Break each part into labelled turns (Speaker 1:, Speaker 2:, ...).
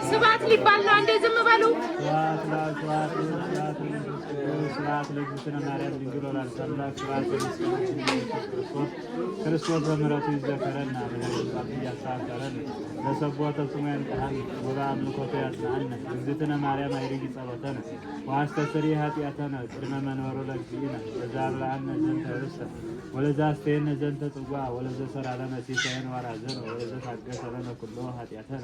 Speaker 1: ስባት ሊባል ነው። እንደ ዝም በሉ ክርስቶስ በምሕረቱ ይዘከረና እያሳከረን ለሰቦተ ስሙ ያንቀሃን ወበአምልኮቱ ያጽናን እግዝእትነ ማርያም አይርጊ ጸሎተነ ወአስተስሪ ኃጢአተነ ቅድመ መንበሩ ለእግዚእነ ወዛብልዐነ ዘንተ ርስተ ወለዘአስተየነ ዘንተ ጽዋ ወለዘሠራ ለነ ሲሳየነ ወራዘነ ወለዘታገሠ ለነ ኩሎ ኃጢአተነ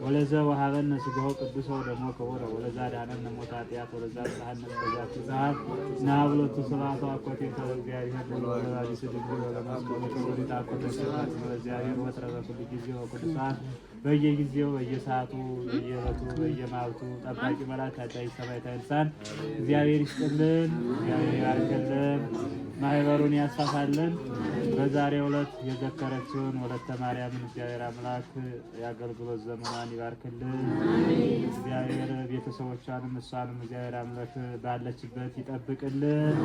Speaker 1: ወለዘወሀበነ ሥጋሁ ቅዱሰ ወደሞ ክቡረ ወለዘአድኀነነ እሙተ ኃጢአት ወለዘአብጽሐነ እስከዛቲ ሰዓት ናብሎቱ ስብሐት ወአኮቴተ ለእግዚአብሔር ወለወላዲቱ ድንግል ወለመስቀሉ ክቡር ይትሐኮተ ስብሐት ለእግዚአብሔር ወትረ በኩሉ ጊዜ ወኩሉ ሰዓት በየጊዜው በየሰዓቱ በየዕለቱ በየማልቱ ጠባቂ መላእክት አጫይ ሰማዕታት ልሳን እግዚአብሔር ይስጥልን፣ እግዚአብሔር ይባርክልን፣ ማህበሩን ያስፋፋልን። በዛሬው ዕለት የዘከረችውን ወለተ ማርያምን እግዚአብሔር አምላክ የአገልግሎት ዘመኗን ይባርክልን። እግዚአብሔር ቤተሰቦቿንም እሷንም እግዚአብሔር አምላክ ባለችበት ይጠብቅልን።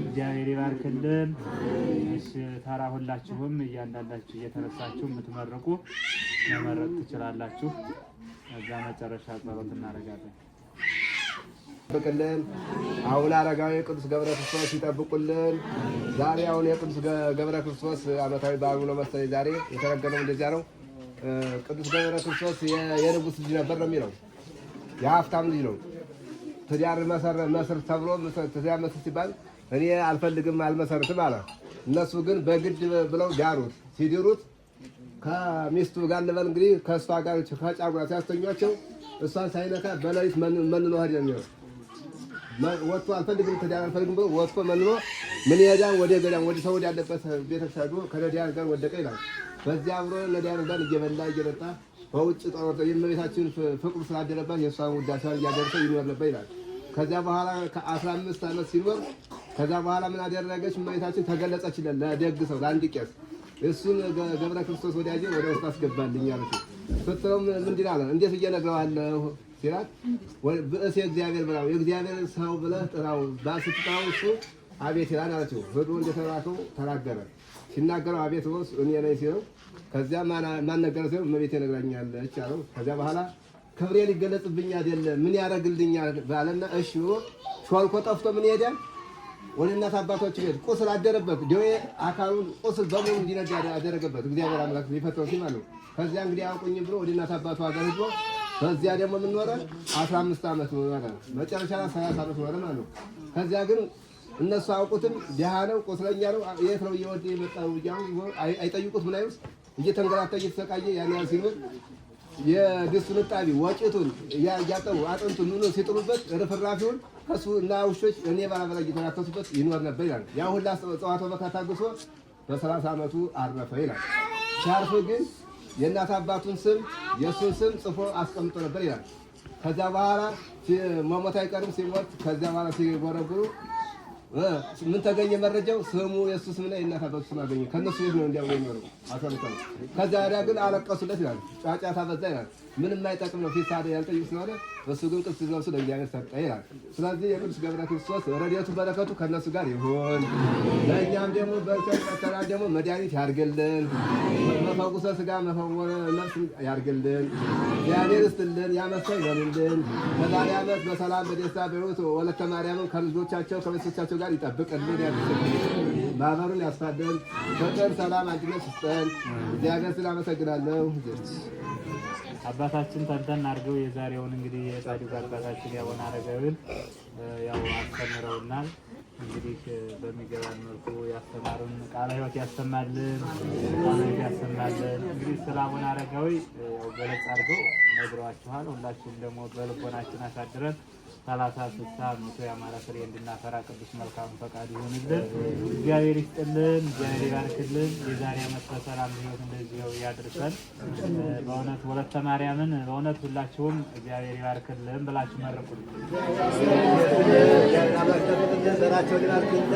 Speaker 1: እግዚአብሔር ይባርክልን። እሺ ታራ ሁላችሁም እያንዳንዳችሁ እየተነሳችሁ የምትመርቁ መመረቅ ትችላላችሁ። እዛ መጨረሻ ጸሎት እናደርጋለን።
Speaker 2: ይጠብቅልን። አሁን አረጋዊ ቅዱስ ገብረ ክርስቶስ ይጠብቁልን። ዛሬ አሁን የቅዱስ ገብረ ክርስቶስ ዓመታዊ በዓሉ ነው መሰለኝ ዛሬ የተረገመው እንደዚያ ነው። ቅዱስ ገብረ ክርስቶስ የንጉሥ ልጅ ነበር ነው የሚለው፣ የሀብታም ልጅ ነው። ትዳር መስርት ተብሎ ትዳር መስርት ሲባል እኔ አልፈልግም አልመሰርትም አለ። እነሱ ግን በግድ ብለው ዳሩት። ሲድሩት ከሚስቱ ጋር ልበል እንግዲህ ከእሷ ጋር ከጫጉላ ሲያስተኟቸው እሷን ሳይነካ በሌሊት መንኖ ሄደ ነው የሚለው። ወጥቶ አልፈልግም ትዳር አልፈልግም ብሎ ወጥቶ መንኖ ምን ይሄዳል ወደ ገዳም ወደ ሰው ያለበት ቤተክርስቲያን ከነዳያን ጋር ወደቀ ይላል። በዚያ አብሮ ነዳያን ጋር እየበላ እየጠጣ በውጭ ጦር የእመቤታችን ፍቅሩ ስላደረባት የእሷን ውዳሴዋን እያደረሰ ይኖር ነበር ይላል። ከዚያ በኋላ ከ15 ዓመት ሲኖር ከዚያ በኋላ ምን አደረገች? እመቤታችን ተገለጸችለት ለደግ ሰው ለአንድ ቄስ። እሱን ገብረ ክርስቶስ ወዳጄ ወደ ውስጥ አስገባልኝ አለች። ስትለውም ምንድን አለ? እንዴት እየነግረዋለሁ ሲላት ብእሴ እግዚአብሔር ብላው የእግዚአብሔር ሰው ብለህ ጥራው ስትጠራው እሱ አቤት ይላል አለችው። ሄዶ እንደተላከው ተናገረ። ሲናገረው አቤት ብሎ እኔ ነኝ ሲለው ከዚያ ማን ነገረ ሲለው እመቤቴ ነግራኛለች አለው። ከዚያ በኋላ ክብሬ ሊገለጽብኝ አይደለም ምን ያደርግልኛል ባለና እሺ ብሎ ሾልኮ ጠፍቶ ምን ይሄዳል? ወደ እናት አባቶች ቤት ቁስል አደረበት። ደዌ አካሉን ቁስል በሙሉ እንዲነዳ አደረገበት። እግዚአብሔር አምላክ ሊፈተው ሲል ነው። ከዚያ እንግዲህ አውቁኝ ብሎ ወደ እናት አባቱ ሀገር ሄዶ በዚያ ደግሞ ምን ኖረ? 15 ዓመት ኖረ። መጨረሻ ላይ 30 ዓመት ኖረ ማለት ነው። ከዚያ ግን እነሱ አውቁትም ደሃ ነው፣ ቁስለኛ ነው፣ የት ነው እየወደ የመጣው እያሉ አይጠይቁት ምን አይውስ እየተንገላታ እየተሰቃየ ያን ያህል ሲኖር የድስቱን እጣቢ ወጭቱን እያጠቡ አጥንቱን ምን ሲጥሉበት ርፍራፊውን ከሱ እና ውሾች እኔ ባላበላ እየተናከሱበት ይኖር ነበር ይላል። ያ ሁላ ጸዋቶ በካታግሶ በ30 ዓመቱ አረፈ ይላል። ሲያርፍ ግን የእናት አባቱን ስም የእሱን ስም ጽፎ አስቀምጦ ነበር ይላል። ከዚያ በኋላ መሞት አይቀርም ሲሞት ከዚያ በኋላ ሲጎረጉሩ ምን ተገኘ መረጃው? ስሙ የእሱ ስም ላይ እናት አባቱ ስም አገኘ። ከእነሱ ቤት ነው እንዲያው የሚኖረው አሳልፈው። ከዛ ወዲያ ግን አለቀሱለት ይላል። ጫጫታ በዛ ይላል። ምንም የማይጠቅም ነው ፊት ታዲያ ያልጠይቅ ስለሆነ እሱ ግን ቅዱስ ነፍሱ ለእግዚአብሔር ሰጠ ይላል። ስለዚህ የቅዱስ ገብረ ክርስቶስ ረድኤቱ በረከቱ ከእነሱ ጋር ይሁን። ለእኛም ደግሞ በተቀጠላል ደግሞ መድኃኒት ያድርግልን። መፈውሰ ሥጋ መፈወሰ ነፍስ ያድርግልን። እግዚአብሔር ይስጥልን፣ ያመሰው ይበልልን። ከዛሬ ዓመት በሰላም በደስታ በሕይወት ወለተ ማርያምን ከልጆቻቸው ከቤተሰቦቻቸው ጋር ይጠብቅልን፣ ያድርስልን፣ ማህበሩን ያስፋልን፣ ፍቅር፣ ሰላም፣ አንድነት ይስጠን። እግዚአብሔር ስላመሰግናለሁ።
Speaker 1: አባታችን ተንተን አድርገው የዛሬውን እንግዲህ የጻድቁ አባታችን ያቦነ አረጋዊን ያው አስተምረውናል። እንግዲህ በሚገባን መልኩ ያስተማሩን ቃለ ሕይወት ያሰማልን፣ ቃለ ሕይወት ያሰማልን። እንግዲህ ስለ አቡነ አረጋዊ ያው ገለጽ አድርገው ነግረዋችኋል። ሁላችሁም ደግሞ በልቦናችን አሳድረን 30፣ 60፣ 100 ያማረ ፍሬ እንድናፈራ ቅዱስ መልካም ፈቃድ ይሁንልን። እግዚአብሔር ይስጥልን፣ እግዚአብሔር ይባርክልን። የዛሬ ዓመት በሰላም ሕይወት እንደዚሁ ያድርሰን። በእውነት ወለተ ማርያምን በእውነት ሁላችሁም እግዚአብሔር ይባርክልን ብላችሁ መርቁልኝ።
Speaker 3: ዘራቸውን ይባርክልን፣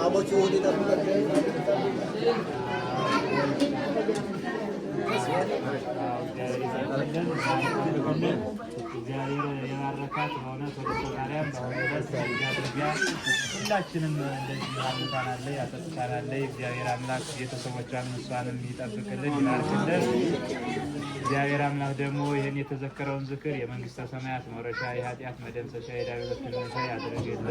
Speaker 3: አቦቹን ይጠብቅልን።
Speaker 1: እግዚአብሔር የባረካት በእውነት ወለተ ማርያም በእውነት ያድርጋ። ሁላችንም እንደዚህ አምታናለ ያጠጥታናለ። እግዚአብሔር አምላክ ቤተሰቦቿን እሷንም ይጠብቅልን፣ ይባርክልን። እግዚአብሔር አምላክ ደግሞ ይህን የተዘከረውን ዝክር የመንግስተ ሰማያት መውረሻ የኃጢአት መደምሰሻ የዲያብሎስ መነሻ ያድርግልን።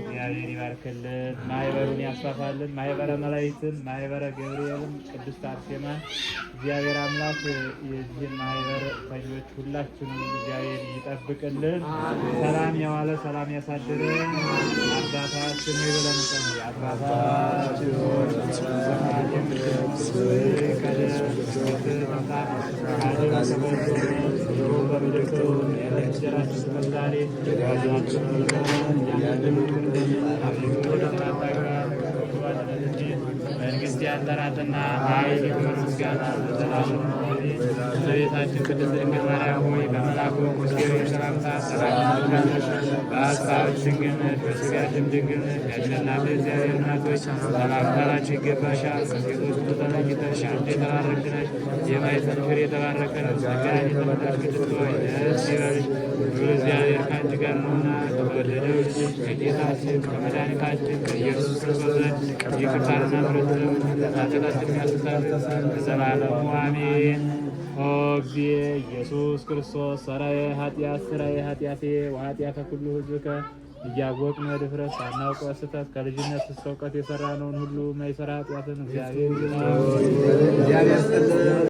Speaker 1: እግዚአብሔር ይባርክልን፣ ማህበሩን ያስፋፋልን። ማህበረ መላእክትን፣ ማህበረ ገብርኤልን፣ ቅድስት አርሴማን እግዚአብሔር አምላክ የዚህን ማህበር ተኞች ሁላችንም እግዚአብሔር ይጠብቅልን። ሰላም ያዋለ ሰላም ያሳድረን። አባታችን ሆይ ብለን እንጸልይ። አባታችን ሆይ በሰማያት የምትኖር ስምህ ይቀደስ፣ መንግሥትህ ትምጣ፣ ፈቃድህ በሰማይ በምድር ትሁን። የዕለት እንጀራችንን ስጠን ዛሬ፣ በደላችንን ይቅር በለን እኛም እንደምንበድል፣ አቤቱ ወደ ፈተና አታግባን ከክፉ አድነን እንጂ መንግሥት ያንተ ናትና ኃይል፣ ክብር፣ ምስጋና ለዘላለሙ አሜን። እመቤታችን ቅድስት ድንግል ማርያም ሆይ በመልአኩ ቅዱስ ገብርኤል ሰላምታ ሰላም ትልሻለሽ። በሐሳብሽ ድንግል ነሽ፣ በሥጋሽም ድንግል ነሽ። የአሸናፊ እግዚአብሔር እናት ሆይ ሰላምታ ላንቺ ይገባሻል። ከሴቶች ሁሉ ተለይተሽ አንቺ የተባረክሽ ነሽ፣ የማኅፀንሽ ፍሬ የተባረከ ነው። ጸጋን የተመላሽ ቅድስት ሆይ ደስ ይበልሽ፣ ልዑል እግዚአብሔር ከአንቺ ጋር ነውና ከተወደደው ልጅሽ ከጌታችን ከመድኃኒታችን ከኢየሱስ ክርስቶስ ዘንድ ይቅርታንና ምሕረትን ኃጢአታችንን ያስተሰርይልን ለዘላለሙ አሜን። ኦ እግዚእ ኢየሱስ ክርስቶስ ሠራየ ኃጢአት ሥራየ ኃጢአቴ ወኃጢአተ ኩሉ ሕዝብከ እያወቅን በድፍረት ሳናውቅ በስህተት ከልጅነት እስከ እውቀት የሠራነውን ሁሉ የማይሠራ ኃጢአትን እግዚአብሔር ይስጥልን።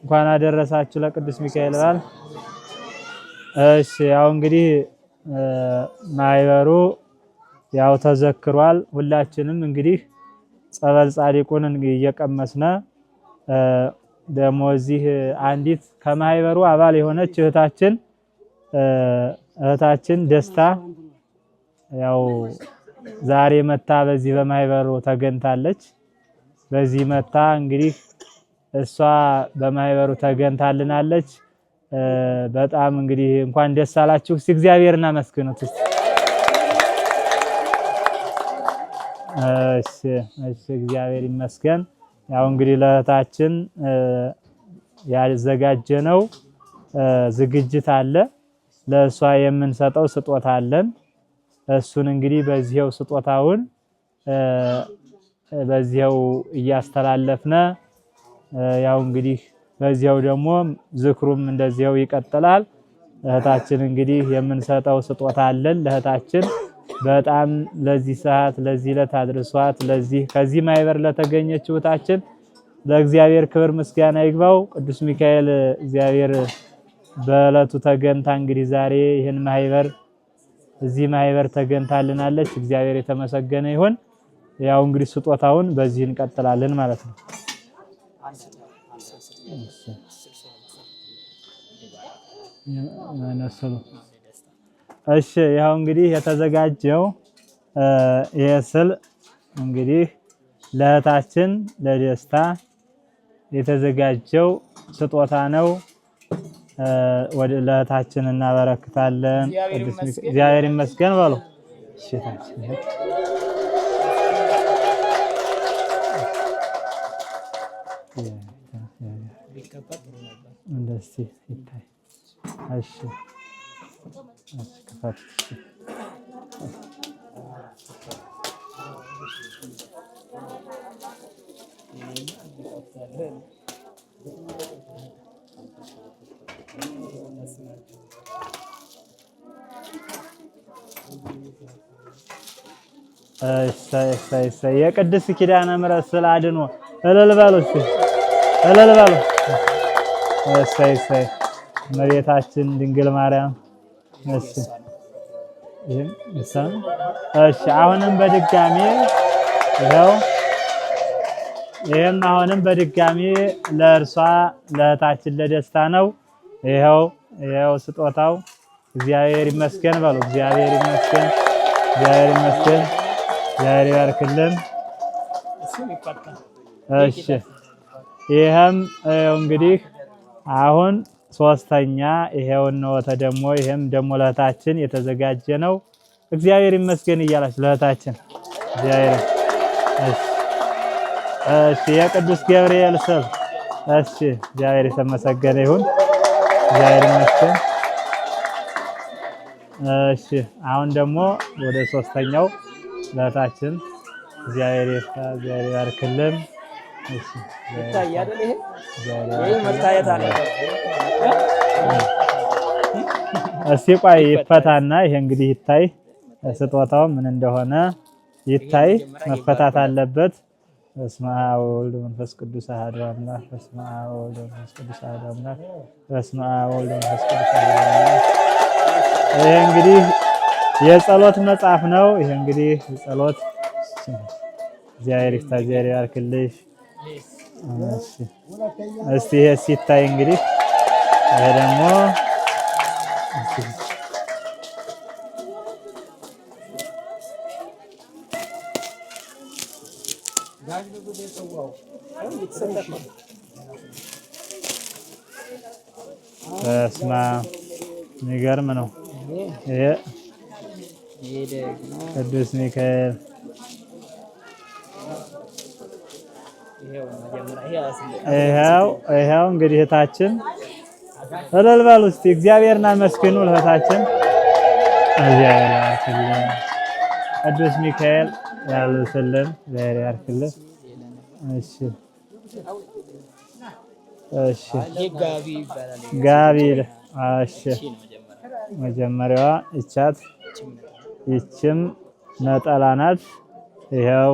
Speaker 1: እንኳን አደረሳችሁ ለቅዱስ ሚካኤል በዓል። እሺ ያው እንግዲህ ማህበሩ ያው ተዘክሯል። ሁላችንም እንግዲህ ጸበል ጻድቁን እየቀመስነ ደግሞ እዚህ አንዲት ከማህበሩ አባል የሆነች እህታችን ደስታ ያው ዛሬ መታ በዚህ በማህበሩ ተገንታለች። በዚህ መታ እንግዲህ እሷ በማህበሩ ተገንታልናለች። በጣም እንግዲህ እንኳን ደስ አላችሁ። እስቲ እግዚአብሔርን አመስግኑት። እሺ እግዚአብሔር ይመስገን። ያው እንግዲህ ለእህታችን ያዘጋጀነው ዝግጅት አለ። ለእሷ የምንሰጠው ስጦታ አለን። እሱን እንግዲህ በዚህው ስጦታውን በዚህው እያስተላለፍነ ያው እንግዲህ በዚህው ደግሞ ዝክሩም እንደዚህው ይቀጥላል። እህታችን እንግዲህ የምንሰጠው ስጦታ አለን ለእህታችን በጣም ለዚህ ሰዓት ለዚህ ዕለት አድርሷት ከዚህ ማህበር ለተገኘችው እህታችን ለእግዚአብሔር ክብር ምስጋና ይግባው። ቅዱስ ሚካኤል እግዚአብሔር በዕለቱ ተገንታ እንግዲህ ዛሬ ይህን ማህበር እዚህ ማህበር ተገንታልናለች። እግዚአብሔር የተመሰገነ ይሁን። ያው እንግዲህ ስጦታውን በዚህ እንቀጥላለን ማለት ነው። እሺ ያው እንግዲህ የተዘጋጀው ይሄ ስል እንግዲህ ለእህታችን ለደስታ የተዘጋጀው ስጦታ ነው። ወደ ለእህታችን እናበረክታለን። እግዚአብሔር ይመስገን በሉ። እሺ እንደዚህ ይታይ። እሺ ክፈት። እሰይ የቅድስት ኪዳነ ምሕረት ስለ አድኖ እልል በሉ እስኪ እልል በሉ። እሰይ እመቤታችን ድንግል ማርያም። እሺ አሁንም በድጋሚ ይሄም አሁንም በድጋሚ ለእርሷ ለእህታችን ለደስታ ነው። ይሄው ስጦታው። እግዚአብሔር ይመስገን በሉ። እግዚአብሔር ይመስገን፣ እግዚአብሔር ይመስገን፣ እግዚአብሔር ይባርክልን። እሺ ይሄም እንግዲህ አሁን ሶስተኛ ይሄው ደግሞ ይሄም ደግሞ ለእህታችን የተዘጋጀ ነው። እግዚአብሔር ይመስገን እያላችሁ ለእህታችን እግዚአብሔር እሺ የቅዱስ ገብርኤል ስም እሺ እግዚአብሔር የተመሰገነ ይሁን። እግዚአብሔር ይመስገን። እሺ አሁን ደግሞ ወደ ሶስተኛው ለእህታችን እግዚአብሔር ይባርክልን። እሺ ይታያል። ይሄ መታየት አለበት። እስኪ ቆይ ይፈታና ይሄ እንግዲህ ይታይ፣ ስጦታው ምን እንደሆነ ይታይ፣ መፈታት አለበት። በስመ አብ ወወልድ ወመንፈስ ቅዱስ አሐዱ አምላክ። በስመ አብ ወወልድ ወመንፈስ ቅዱስ አሐዱ አምላክ። በስመ አብ ወወልድ ወመንፈስ ቅዱስ አሐዱ አምላክ። ይሄ እንግዲህ የጸሎት መጽሐፍ ነው። ይሄ እንግዲህ የጸሎት እግዚአብሔር ይፍታ፣ እግዚአብሔር ይባርክልሽ። እስቲ ይሄ ሲታይ እንግዲህ ይሄ ደግሞ በስመ አብ የሚገርም ነው። ይሄ ቅዱስ ሚካኤል ይሄው እንግዲህ እህታችን እልል በሉ እስቲ እግዚአብሔርን አመስግኑ። ለእህታችን እግዚአብሔር ያርክልን፣ ቅዱስ ሚካኤል ያልስልን፣ እግዚአብሔር ያርክልን። እሺ ጋቢ እሺ መጀመሪያዋ እቻት ይችም ነጠላ ናት። ይሄው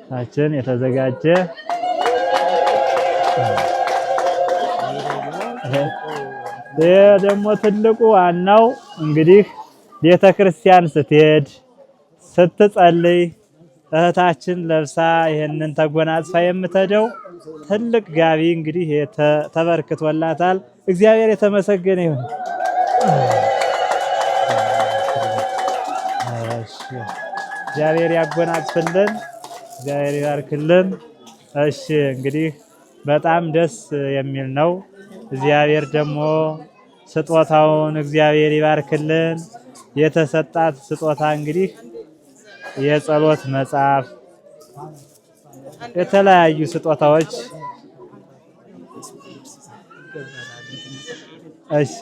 Speaker 1: ታችን የተዘጋጀ ይሄ ደግሞ ትልቁ ዋናው እንግዲህ ቤተክርስቲያን ስትሄድ ስትጸልይ እህታችን ለብሳ ይሄንን ተጎናጽፋ የምትሄደው ትልቅ ጋቢ እንግዲህ ተበርክቶላታል። እግዚአብሔር የተመሰገነ ይሁን። እግዚአብሔር ያጎናጽፍልን፣ እግዚአብሔር ይባርክልን። እሺ እንግዲህ በጣም ደስ የሚል ነው። እግዚአብሔር ደግሞ ስጦታውን እግዚአብሔር ይባርክልን። የተሰጣት ስጦታ እንግዲህ የጸሎት መጽሐፍ፣ የተለያዩ ስጦታዎች እሺ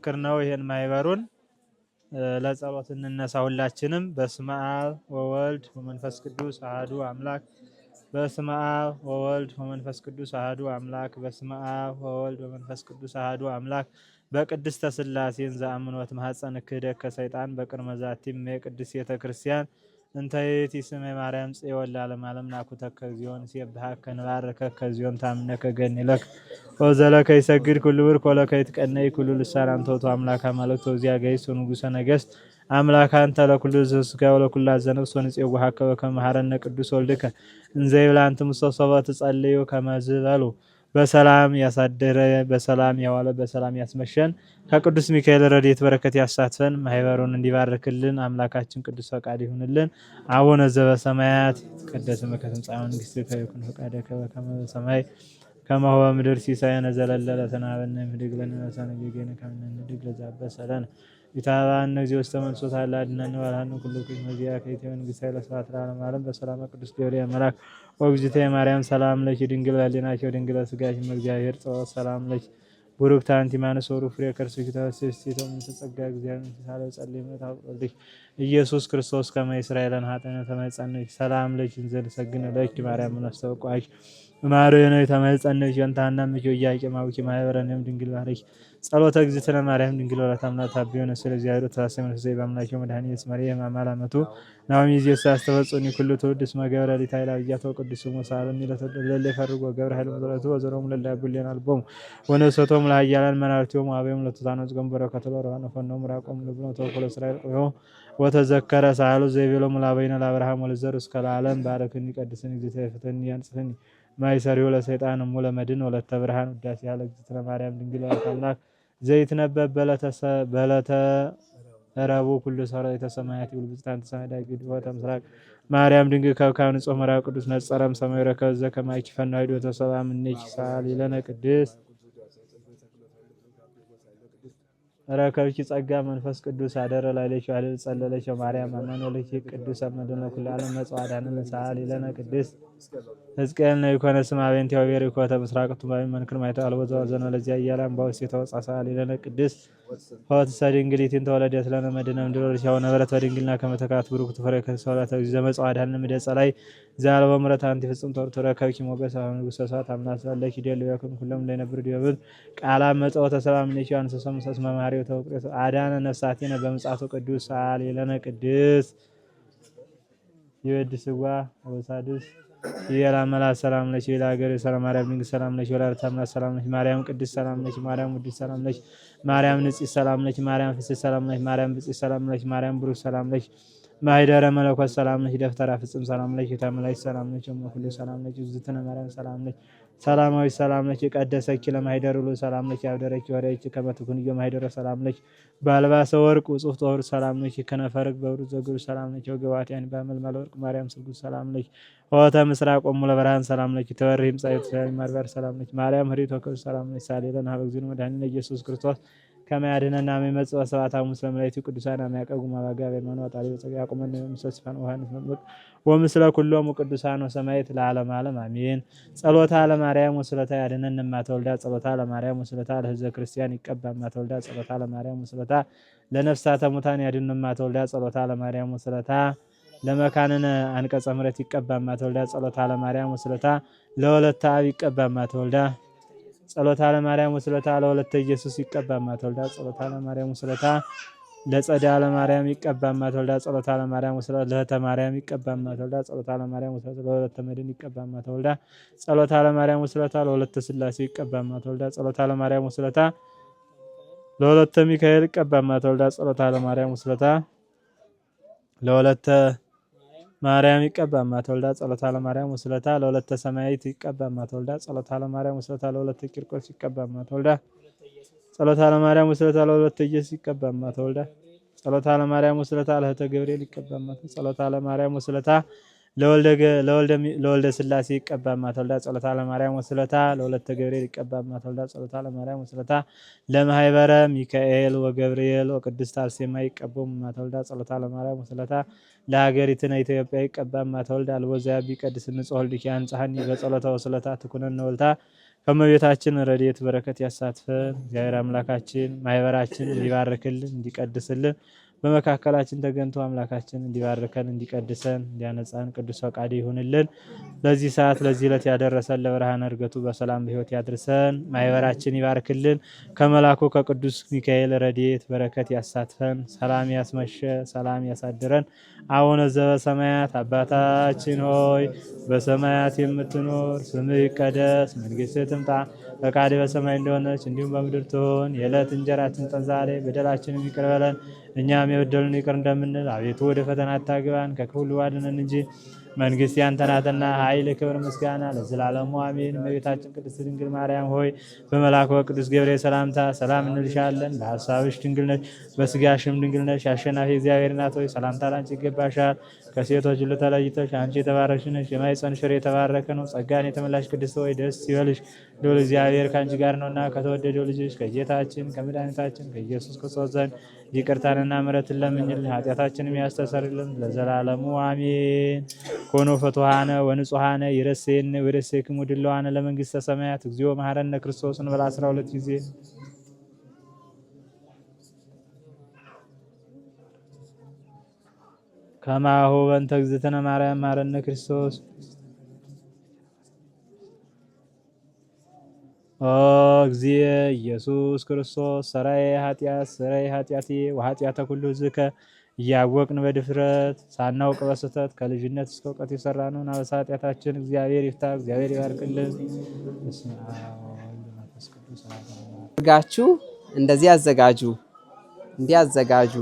Speaker 1: ክርነው ይሄን ማይበሩን ለጸሎት እንነሳ ሁላችንም። በስመ አብ ወወልድ ወመንፈስ ቅዱስ አሐዱ አምላክ። በስመ አብ ወወልድ ወመንፈስ ቅዱስ አሐዱ አምላክ። በስመ አብ ወወልድ ወመንፈስ ቅዱስ አሐዱ አምላክ። በቅድስተ ሥላሴን ዘአምኖት ማኅፀን ክህደት ከሰይጣን በቅድመ ዛቲም የቅድስት ቤተ ክርስቲያን እንተ ይእቲ ስመ ማርያም ጽዮን ለዓለመ ዓለም ናኩተከ እግዚኦን ሲብሐከ ንባርከከ እግዚኦን ታምነከ ገኒለከ ወዘለከ ይሰግድ ኩሉ ብርክ ወለከ ይትቀነይ ኩሉ ልሳን አንተ ውእቱ አምላከ አማልክት ወእግዚአብሔር ንጉሠ ነገሥት አምላክ አንተ ለኩሉ ዘሥጋ ወለኩሉ ዘነፍስ ወንጽዋሃከ በከመ መሐረነ ቅዱስ ወልድከ እንዘ ይብላ አንትሙ ሰብአ ትጸልዩ ከመ ዝበሉ። በሰላም ያሳደረ በሰላም ያዋለ በሰላም ያስመሸን ከቅዱስ ሚካኤል ረድኤት በረከት ያሳትፈን። ማህበሩን እንዲባርክልን አምላካችን ቅዱስ ፈቃድ ይሁንልን። አቡነ ዘበሰማያት ይትቀደስ ስምከ ትምጻእ መንግሥትከ ወይኩን ፈቃድከ በከመ በሰማይ ከማሁ በምድር ሲሳየነ ዘለለ ዕለትነ ሀበነ ኅድግ ለነ አበሳነ ወጌጋየነ ከመ ንኅድግ ለዘአበሰ ለነ ኢታብአነ እግዚኦ ውስተ መንሱት አላ አድኅነነ ወባልሐነ ኩሉ ኩሉ መዚያ ከይእቲ መንግሥት ኃይለ ስብሐት ለዓለመ ዓለም። በሰላመ ቅዱስ ገብርኤል መልአክ ወእግዝእትየ ማርያም ሰላም ለኪ ድንግል በኅሊናኪ ወድንግል በሥጋኪ እምእግዚአብሔር ጸባኦት ሰላም ለኪ ቡሩክት አንቲ እምአንስት ወፍሬ ከርሥኪ ተፈሥሒ እምይእዜሰ ጸጋ እግዚአብሔር ምስለ ጸልይ ወልድኪ ኢየሱስ ክርስቶስ ከመ ይሥረይ ለነ ኃጣውኢነ ተማኅፀንኪ ሰላም ለኪ እንዘ ንሰግድ ለኪ ማርያም ነፍሰ ወቋኪ ማርያም ተማኅፀንኪ ወእንተ ሐናምኪ ወኢያቄም አቡኪ ማኅበረነ ድንግል ባረኪ ጸሎተ እግዝእትነ ማርያም ድንግል ወላዲተ አምላክ ታቢዮ ነስለ እግዚአብሔር ተሳሰይ መንፈሳዊ በአምላኪ መድኃኒየ እስመሪየ ማማላመቱ ናሚ ዚየሳ አስተፈጹኒ ኩሉ ትውልድ እስመ ገብረ ሊታይላ ብያቶ ቅዱስ ስሙ ሳለኒ ለተደለለ ፈርጎ ገብረ ኃይል መዘረቱ ወዘሮሙ ለላቡሊን አልቦሙ ወነሰቶም ለኃያላን መናርቲዮም አበዮም ለተሳኖ ጽገንበረ ከተሎ ረሃነ ፈኖም ራቆም ልብኖ ተወኮለ እስራኤል ቆዮ ወተዘከረ ሳሉ ዘይቤሎም ለአበይነ ለአብርሃም ወለዘሩ እስከ ለዓለም ባረክኒ ቀድስኒ እግዚእተ ፍተኒ ያንጽፍኒ ማይሰሪው ለሰይጣን ሙለ መድን ወለተ ብርሃን ውዳሴ ያለ እግዝእትነ ማርያም ድንግል ወላዲተ አምላክ ዘይትነበብ በለተ ረቡዕ ኩሉ ሠራዊተ ሰማያት ይብል ብፅታን ተሰናዳይ ግድወተ ምስራቅ ማርያም ድንግል ከብካብ ንጹሕ መርዓዊ ቅዱስ ነጸረም ሰማይ ረከብ ዘከማይኪ ፈናዊድ ወተሰብአ እምኔኪ ሰአሊ ለነ ቅድስት ረከብኪ ጸጋ መንፈስ ቅዱስ አደረ ላዕሌኪ ዋህድ ጸለለኪ ማርያም አማን ወለኪ ቅዱስ መድኃኔ ኩሉ ዓለም መጽአ አዳነነ ሰአሊ ለነ ቅድስት ሕዝቅኤል ነይኮነ ስማ ቤንቲ ወቤር ይኮተ ምስራቅ ቱማዊ መንክር ማይተ አልቦ ዘወዘነ ለዚያ እያላም ባውስ የተወጻ ሰአሊ ለነ ቅድስት ሆት ሰድንግሊትን ተወለደት ለነ መድኃኔ ምድር ወርሻው ነበረት በድንግልና ከመተካት ብሩክ ፍሬ ከሰውላተ ዘመጽአ አዳነነ ምድረ ጸላይ ዘአልቦ ምሕረት አንቲ ፍጹም ተወርቶ ረከብኪ ሞገስ ንጉሠ ሰዓት አምላክ ለኪ ዴል ያኩን ሁሉም ለነብር ዲብል ቃላ መጽኦ ተሰላም ነኪ አንሰሰም ሰስመ ማሪው ተወቅረስ አዳነ ነፍሳቲነ በምጽአቱ ቅዱስ ሰአሊ ለነ ቅድስት ይወድስዋ ወሳድስ የላ መላ ሰላም ለኪ ለሀገር ሰላም ማርያም ድንግል ሰላም ለኪ ወላዲተ አምላክ ሰላም ለኪ ማርያም ቅድስት ሰላም ለኪ ማርያም ውድስት ሰላም ለኪ ማርያም ንጽሕት ሰላም ለኪ ማርያም ፍስሕት ሰላም ለኪ ማርያም ብጽሕት ሰላም ለኪ ማርያም ብሩክ ሰላም ለኪ ማኅደረ መለኮት ሰላም ለኪ ደፍተራ ፍጽም ሰላም ለኪ ተመላሽ ሰላም ለኪ ሁሉ ሰላም ለኪ እግዝእትነ ማርያም ሰላም ለኪ ሰላማዊ ሰላም ለኪ ቀደሰኪ ለማኅደር ሁሉ ሰላም ለኪ አብደረኪ ወሬኪ ከመ ትኩንዮ ማኅደረ ሰላም ለኪ በአልባሰ ወርቅ ውጹፍ ተወር ሰላም ለኪ ከነፈርቅ በብሩር ዘግሩ ሰላም ለኪ ወገባትያን በመልመለ ወርቅ ማርያም ስርጉት ሰላም ለኪ ሆተ ምስራቅ ወሙ ለብርሃን ሰላም ለኪ ተወሪም ጻይት ማርበር ሰላም ለኪ ማርያም ህሪቶ ከብ ሰላም ለኪ ሳሌ ለነ ሀበ እግዚእነ መድኃኒነ ኢየሱስ ክርስቶስ ከመ ያድኅነነ አመ ይመጽእ በሰብዓተ ሐሙስ ለመላእክቱ ቅዱሳን አመ ያቀርቡ ማባጋ በመኑ አጣሊ በጸጋ ያቁመነ ምስለ ስፋን ወሐንስ መጥምቅ ወምስለ ኩሎሙ ቅዱሳን ወሰማዕት ለዓለመ ዓለም አሜን። ጸሎታ ለማርያም ወስለታ ያድኅነነ እማተወልዳ ጸሎታ ለማርያም ወስለታ ለሕዝበ ክርስቲያን ይቀባ እማተወልዳ ጸሎታ ለማርያም ወስለታ ለነፍሳተ ሙታን ያድኅነ እማተወልዳ ጸሎታ ለማርያም ወስለታ ለመካንነ አንቀጸ ምሕረት ይቀባ እማተወልዳ ጸሎታ ለማርያም ወስለታ ለወለተ አብ ይቀባ እማተወልዳ ጸሎታ ለማርያም ወስለታ ለወለተ ኢየሱስ ይቀባ እማተወልዳ ጸሎታ ለማርያም ወስለታ ለጸዳለ ማርያም ይቀባ እማተወልዳ ጸሎታ ለማርያም ወስለታ ለእህተ ማርያም ይቀባ እማተወልዳ ጸሎታ ለማርያም ወስለታ ለወለተ መድኅን ይቀባ እማተወልዳ ጸሎታ ለማርያም ወስለታ ለወለተ ሥላሴ ይቀባ እማተወልዳ ጸሎታ ለማርያም ወስለታ ለወለተ ሚካኤል ይቀባ እማተወልዳ ጸሎታ ለማርያም ወስለታ ለወለተ ማርያም ይቀባ እማተወልዳ ጸሎታ ለማርያም ወስለታ ለወለተ ሰማያዊት ይቀባ እማተወልዳ ጸሎታ ለማርያም ወስለታ ለወለተ ቂርቆስ ይቀባ እማተወልዳ ጸሎታ ለማርያም ወስለታ ለወለተ ኢየሱስ ይቀባ እማተወልዳ ጸሎታ ለማርያም ወስለታ ለእህተ ገብርኤል ይቀባ እማተወልዳ ጸሎታ ለማርያም ወስለታ ለወልደ ሥላሴ ይቀባ እማተወልዳ ጸሎታ ለማርያም ወስለታ ለወለተ ገብርኤል ይቀባ እማተወልዳ ጸሎታ ለማርያም ወስለታ ለማኅበረ ሚካኤል ወገብርኤል ወቅድስት አርሴማ ይቀቦሙ እማተወልዳ ጸሎታ ለማርያም ወስለታ ለሀገሪትነ ኢትዮጵያ ይቀባ እማተወልዳ አልቦ ዘያቢ ቀድስ ንጹሕ ወልድኪ አንጽሐኒ በጸሎተ ወስለታ ትኩነነ ወልታ ከመቤታችን ረድኤት በረከት ያሳትፈን። እግዚአብሔር አምላካችን ማህበራችን እንዲባርክልን እንዲቀድስልን በመካከላችን ተገንቶ አምላካችን እንዲባርከን እንዲቀድሰን እንዲያነጻን ቅዱስ ፈቃዱ ይሁንልን። ለዚህ ሰዓት ለዚህ ዕለት ያደረሰን ለብርሃነ ዕርገቱ በሰላም በሕይወት ያድርሰን። ማህበራችን ይባርክልን። ከመላኩ ከቅዱስ ሚካኤል ረድኤት በረከት ያሳትፈን። ሰላም ያስመሸ ሰላም ያሳድረን። አቡነ ዘበሰማያት አባታችን ሆይ በሰማያት የምትኖር ስምህ ይቀደስ፣ መንግስትህ ትምጣ፣ ፈቃድህ በሰማይ እንደሆነች እንዲሁም በምድር ትሁን። የዕለት እንጀራችንን ስጠን ዛሬ፣ በደላችንን ይቅር በለን እኛም የበደሉንን ይቅር እንደምንል፣ አቤቱ ወደ ፈተና አታግባን ከክፉ ሁሉ አድነን እንጂ መንግስት ያንተ ናትና ኃይል፣ ክብር፣ ምስጋና ለዘላለሙ አሜን። እመቤታችን ቅድስት ድንግል ማርያም ሆይ በመልአኩ በቅዱስ ገብርኤል ሰላምታ ሰላም እንልሻለን። በሐሳብሽ ድንግል ነሽ፣ በስጋሽም ድንግል ነሽ። አሸናፊ እግዚአብሔር እናት ሆይ ሰላምታ ላንቺ ይገባሻል። ከሴቶች ሁሉ ተለይተሽ አንቺ የተባረክሽ ነሽ፣ የማኅፀንሽ ፍሬ የተባረከ ነው። ጸጋን የተመላሽ ቅድስት ሆይ ደስ ይበልሽ፣ ልዑል እግዚአብሔር ከአንቺ ጋር ነውና ከተወደደው ልጅሽ ከጌታችን ከመድኃኒታችን ከኢየሱስ ክርስቶስ ዘንድ ይቅርታንና ምሕረትን ለምኝልን ኃጢአታችንም ያስተሰርይልን ለዘላለሙ አሜን። ኮኖ ፍቱሐነ ወንጹሐነ ይረሴን ወይረሴክሙ ድለዋነ ለመንግሥተ ሰማያት እግዚኦ መሐረነ ክርስቶስ እንበል 12 ጊዜ። ከማሁ በእንተ እግዝእትነ ማርያም መሐረነ ክርስቶስ ኦ እግዚእ ኢየሱስ ክርስቶስ ሰራይ ኃጢአቴ ወኃጢአተ ኩሉ ሕዝብከ እያወቅን በድፍረት ሳናውቅ በስህተት ከልጅነት እስከ እውቀት የሰራነውን አበሳ ኃጢአታችን እግዚአብሔር ይፍታ፣ እግዚአብሔር ይባርክልን።
Speaker 4: አድርጋችሁ እንደዚህ አዘጋጁ፣ እንዲያዘጋጁ።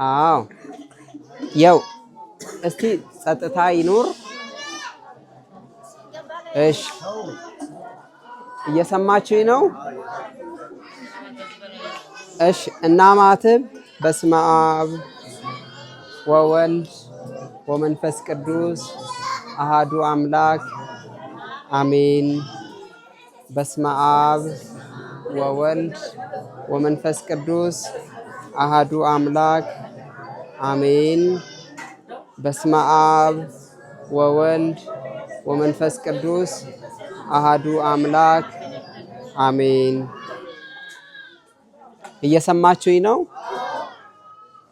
Speaker 4: አዎ ያው እስቲ ጸጥታ ይኑር። እሺ እየሰማችሁኝ ነው? እሺ እና ማትብ በስመ አብ ወወልድ ወመንፈስ ቅዱስ አሃዱ አምላክ አሜን። በስመ አብ ወወልድ ወመንፈስ ቅዱስ አሃዱ አምላክ አሜን። በስመ አብ ወወልድ ወመንፈስ ቅዱስ አሃዱ አምላክ አሜን። እየሰማችሁኝ ነው?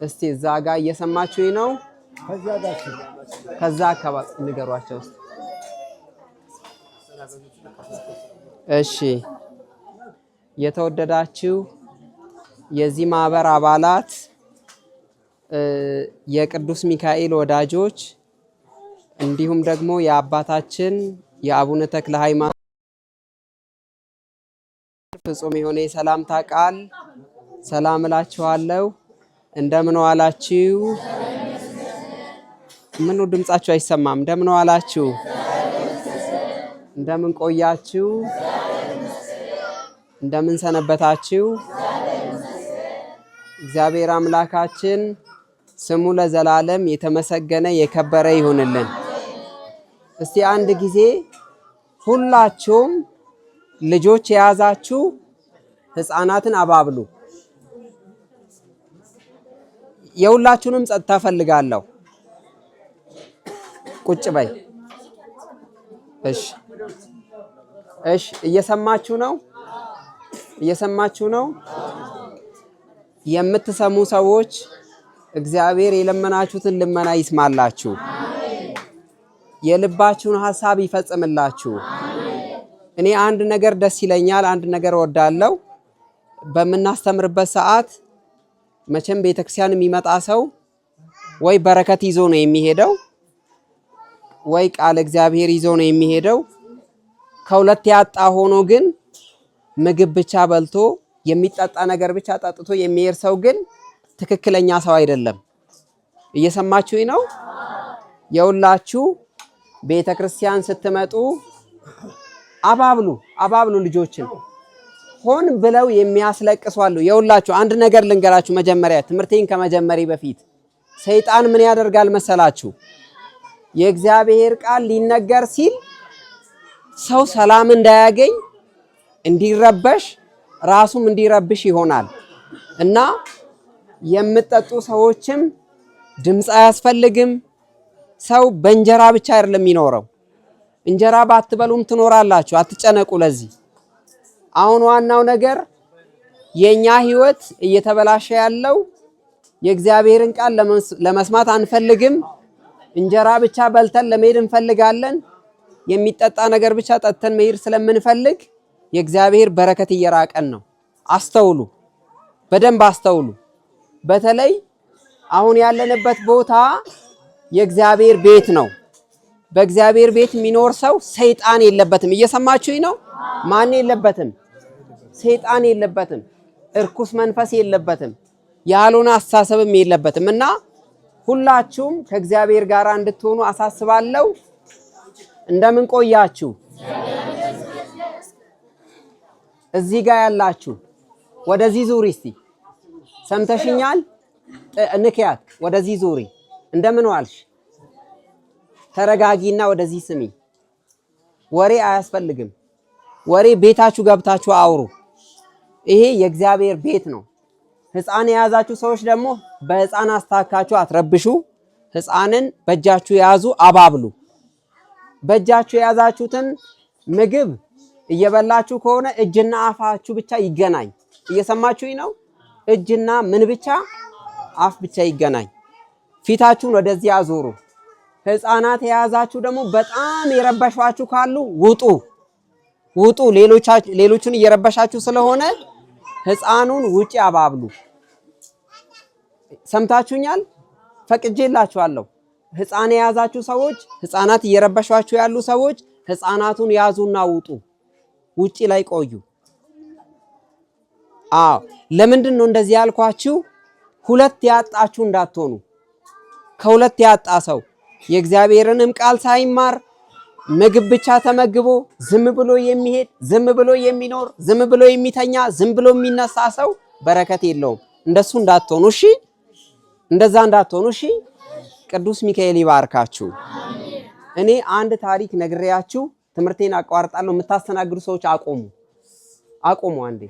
Speaker 4: እስቲ እዛ ጋር እየሰማችሁኝ ነው? ከዛ አካባቢ ንገሯቸው። እሺ የተወደዳችሁ የዚህ ማህበር አባላት፣ የቅዱስ ሚካኤል ወዳጆች እንዲሁም ደግሞ የአባታችን የአቡነ ተክለ ሃይማኖት ፍጹም የሆነ የሰላምታ ቃል ሰላም እላችኋለሁ። እንደምን ዋላችሁ? ምኑ ድምጻችሁ አይሰማም? እንደምን ዋላችሁ? እንደምን ቆያችሁ? እንደምን ሰነበታችሁ? እግዚአብሔር አምላካችን ስሙ ለዘላለም የተመሰገነ የከበረ ይሁንልን። እስቲ አንድ ጊዜ ሁላችሁም ልጆች የያዛችሁ ሕፃናትን አባብሉ። የሁላችሁንም ጸጥታ ፈልጋለሁ። ቁጭ በይ። እሺ እሺ፣ እየሰማችሁ ነው? እየሰማችሁ ነው? የምትሰሙ ሰዎች እግዚአብሔር የለመናችሁትን ልመና ይስማላችሁ፣ የልባችሁን ሐሳብ ይፈጽምላችሁ። እኔ አንድ ነገር ደስ ይለኛል፣ አንድ ነገር እወዳለሁ። በምናስተምርበት ሰዓት መቼም ቤተክርስቲያን የሚመጣ ሰው ወይ በረከት ይዞ ነው የሚሄደው፣ ወይ ቃል እግዚአብሔር ይዞ ነው የሚሄደው። ከሁለት ያጣ ሆኖ ግን ምግብ ብቻ በልቶ የሚጠጣ ነገር ብቻ ጠጥቶ የሚሄድ ሰው ግን ትክክለኛ ሰው አይደለም። እየሰማችሁኝ ነው? የሁላችሁ ቤተክርስቲያን ስትመጡ አባብሉ ልጆችን። ሆን ብለው የሚያስለቅሱ አሉ። የሁላችሁ አንድ ነገር ልንገራችሁ። መጀመሪያ ትምህርቴን ከመጀመሪ በፊት ሰይጣን ምን ያደርጋል መሰላችሁ? የእግዚአብሔር ቃል ሊነገር ሲል ሰው ሰላም እንዳያገኝ እንዲረበሽ ራሱም እንዲረብሽ ይሆናል። እና የምትጠጡ ሰዎችም ድምፅ አያስፈልግም። ሰው በእንጀራ ብቻ አይደለም የሚኖረው፣ እንጀራ ባትበሉም ትኖራላችሁ፣ አትጨነቁ ለዚህ። አሁን ዋናው ነገር የኛ ህይወት እየተበላሸ ያለው የእግዚአብሔርን ቃል ለመስማት አንፈልግም። እንጀራ ብቻ በልተን ለመሄድ እንፈልጋለን። የሚጠጣ ነገር ብቻ ጠጥተን መሄድ ስለምንፈልግ የእግዚአብሔር በረከት እየራቀን ነው። አስተውሉ፣ በደንብ አስተውሉ። በተለይ አሁን ያለንበት ቦታ የእግዚአብሔር ቤት ነው። በእግዚአብሔር ቤት የሚኖር ሰው ሰይጣን የለበትም። እየሰማችሁኝ ነው? ማን የለበትም? ሰይጣን የለበትም። እርኩስ መንፈስ የለበትም። ያልሆነ አስተሳሰብም የለበትም። እና ሁላችሁም ከእግዚአብሔር ጋር እንድትሆኑ አሳስባለሁ። እንደምን ቆያችሁ? እዚህ ጋር ያላችሁ ወደዚህ ዙሪ እስቲ። ሰምተሽኛል? ንኪያት፣ ወደዚህ ዙሪ። እንደምን ዋልሽ? ተረጋጊና ወደዚህ ስሚ። ወሬ አያስፈልግም። ወሬ ቤታችሁ ገብታችሁ አውሩ። ይሄ የእግዚአብሔር ቤት ነው። ሕፃን የያዛችሁ ሰዎች ደግሞ በሕፃን አስታካችሁ አትረብሹ። ሕፃንን በእጃችሁ ያዙ፣ አባብሉ። በእጃችሁ የያዛችሁትን ምግብ እየበላችሁ ከሆነ እጅና አፋችሁ ብቻ ይገናኝ። እየሰማችሁኝ ነው? እጅና ምን ብቻ? አፍ ብቻ ይገናኝ። ፊታችሁን ወደዚህ አዞሩ። ሕፃናት የያዛችሁ ደግሞ በጣም የረበሻችሁ ካሉ ውጡ፣ ውጡ። ሌሎቹን እየረበሻችሁ ስለሆነ ሕፃኑን ውጪ አባብሉ። ሰምታችሁኛል? ፈቅጄላችኋለሁ። ሕፃን የያዛችሁ ሰዎች፣ ሕፃናት እየረበሻችሁ ያሉ ሰዎች ሕፃናቱን ያዙና ውጡ፣ ውጪ ላይ ቆዩ። አዎ፣ ለምንድን ነው እንደዚህ ያልኳችሁ? ሁለት ያጣችሁ እንዳትሆኑ። ከሁለት ያጣ ሰው የእግዚአብሔርንም ቃል ሳይማር ምግብ ብቻ ተመግቦ ዝም ብሎ የሚሄድ፣ ዝም ብሎ የሚኖር፣ ዝም ብሎ የሚተኛ፣ ዝም ብሎ የሚነሳ ሰው በረከት የለውም። እንደሱ እንዳትሆኑ እሺ። እንደዛ እንዳትሆኑ እሺ። ቅዱስ ሚካኤል ይባርካችሁ። እኔ አንድ ታሪክ ነግሬያችሁ ትምህርቴን አቋርጣለሁ። የምታስተናግዱ ሰዎች አቆሙ፣ አቆሙ። አንዴ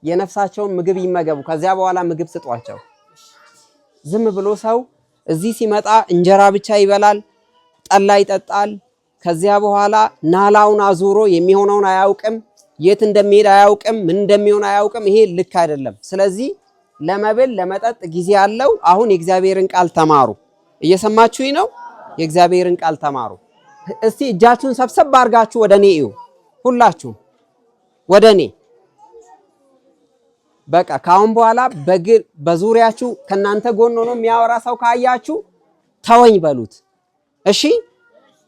Speaker 4: የነፍሳቸውን ምግብ ይመገቡ። ከዚያ በኋላ ምግብ ስጧቸው። ዝም ብሎ ሰው እዚህ ሲመጣ እንጀራ ብቻ ይበላል፣ ጠላ ይጠጣል። ከዚያ በኋላ ናላውን አዙሮ የሚሆነውን አያውቅም፣ የት እንደሚሄድ አያውቅም፣ ምን እንደሚሆን አያውቅም። ይሄ ልክ አይደለም። ስለዚህ ለመብል ለመጠጥ ጊዜ አለው። አሁን የእግዚአብሔርን ቃል ተማሩ። እየሰማችሁኝ ነው? የእግዚአብሔርን ቃል ተማሩ። እስቲ እጃችሁን ሰብሰብ አድርጋችሁ ወደ እኔ እዩ። ሁላችሁም ወደ እኔ። በቃ ካሁን በኋላ በዙሪያችሁ ከናንተ ጎን ሆኖ የሚያወራ ሰው ካያችሁ ተወኝ በሉት። እሺ፣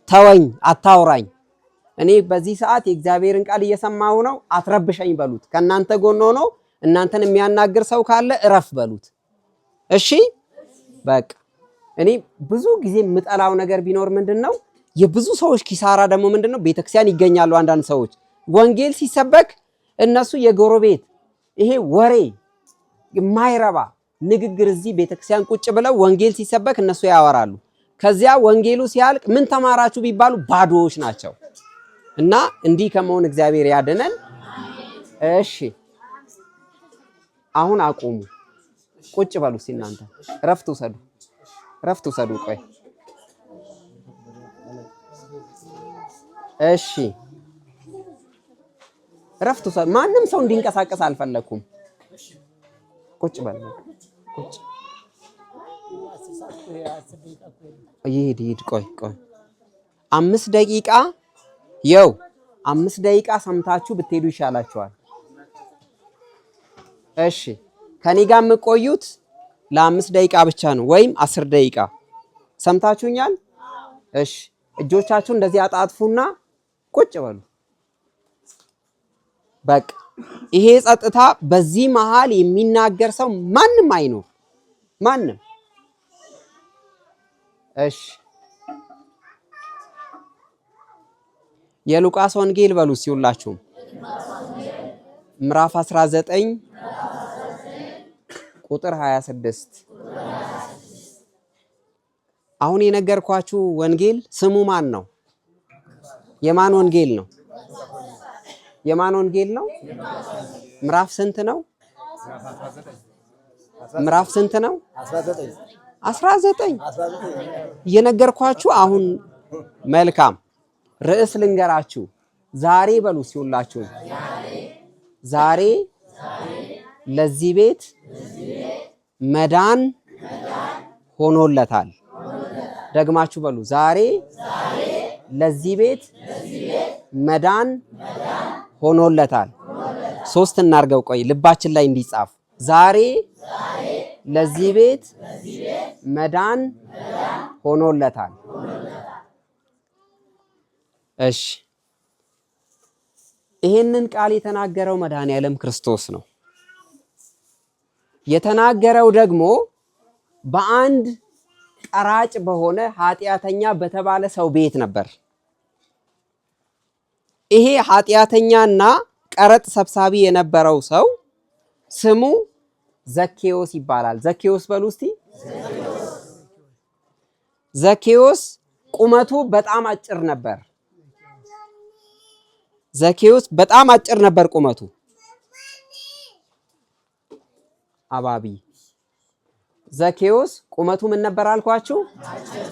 Speaker 4: ተወኝ፣ አታውራኝ። እኔ በዚህ ሰዓት የእግዚአብሔርን ቃል እየሰማሁ ነው፣ አትረብሸኝ በሉት። ከናንተ ጎን ሆኖ እናንተን የሚያናግር ሰው ካለ እረፍ በሉት። እሺ፣ በቃ እኔ ብዙ ጊዜ የምጠላው ነገር ቢኖር ምንድነው? የብዙ ሰዎች ኪሳራ ደግሞ ምንድነው? ቤተክርስቲያን ይገኛሉ አንዳንድ ሰዎች ወንጌል ሲሰበክ እነሱ የጎረቤት ይሄ ወሬ የማይረባ ንግግር እዚህ ቤተክርስቲያን ቁጭ ብለው ወንጌል ሲሰበክ እነሱ ያወራሉ። ከዚያ ወንጌሉ ሲያልቅ ምን ተማራችሁ ቢባሉ ባዶዎች ናቸው። እና እንዲህ ከመሆን እግዚአብሔር ያድነን። እሺ፣ አሁን አቁሙ፣ ቁጭ በሉ። እናንተ እረፍት ውሰዱ፣ እረፍት ውሰዱ። ቆይ እሺ፣ እረፍት ውሰዱ። ማንም ሰው እንዲንቀሳቀስ አልፈለኩም። ቁጭ በሉ፣ ቁጭ ይሄድ። ቆይ 5 ደቂቃ የው 5 ደቂቃ ሰምታችሁ ብትሄዱ ይሻላችኋል። እሺ፣ ከኔ ጋር የምቆዩት ለ5 ደቂቃ ብቻ ነው፣ ወይም 10 ደቂቃ። ሰምታችሁኛል? እሺ፣ እጆቻችሁን እንደዚህ አጣጥፉና ቁጭ በሉ። በቃ ይሄ ጸጥታ፣ በዚህ መሃል የሚናገር ሰው ማንም አይኖር፣ ማንም። እሺ፣ የሉቃስ ወንጌል በሉ ሲውላችሁ ምዕራፍ 19 ቁጥር 26። አሁን የነገርኳችሁ ወንጌል ስሙ ማን ነው? የማን ወንጌል ነው? የማን ወንጌል ነው? ምዕራፍ ስንት ነው? ምዕራፍ ስንት ነው? 19 የነገርኳችሁ። አሁን መልካም ርዕስ ልንገራችሁ። ዛሬ በሉ ሲውላችሁ ዛሬ ለዚህ ቤት መዳን ሆኖለታል። ደግማችሁ በሉ ዛሬ ለዚህ ቤት መዳን ሆኖለታል። ሶስት እናርገው። ቆይ ልባችን ላይ እንዲጻፍ ዛሬ ለዚህ ቤት መዳን ሆኖለታል። እሺ ይሄንን ቃል የተናገረው መድኃኔዓለም ክርስቶስ ነው። የተናገረው ደግሞ በአንድ ቀራጭ በሆነ ኃጢአተኛ በተባለ ሰው ቤት ነበር። ይሄ ኃጢአተኛና ቀረጥ ሰብሳቢ የነበረው ሰው ስሙ ዘኬዎስ ይባላል። ዘኬዎስ በሉ እስቲ። ዘኬዎስ ቁመቱ በጣም አጭር ነበር። ዘኬዎስ በጣም አጭር ነበር ቁመቱ። አባቢ ዘኬዎስ ቁመቱ ምን ነበር አልኳችሁ?